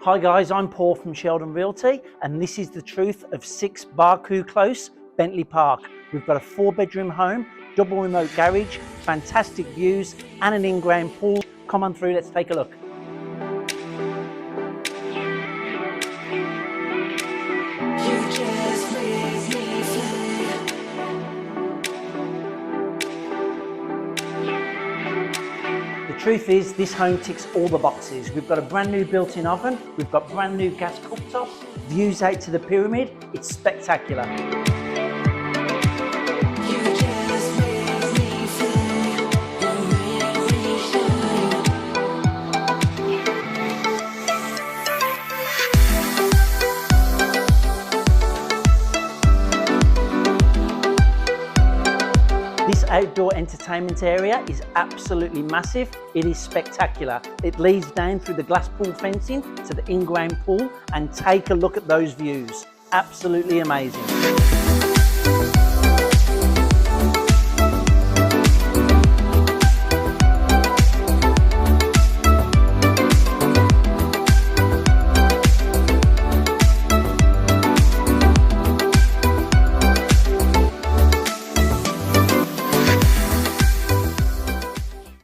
Hi guys, I'm Paul from Sheldon Realty, and this is the truth of 6 Barcoo Close, Bentley Park. We've got a 4-bedroom home, double remote garage, fantastic views, and an in-ground pool. Come on through, let's take a look. The truth is, this home ticks all the boxes. We've got a brand new built-in oven, we've got brand new gas cooktop, views out to the pyramid. It's spectacular. This outdoor entertainment area is absolutely massive. It is spectacular. It leads down through the glass pool fencing to the in-ground pool, and take a look at those views. Absolutely amazing.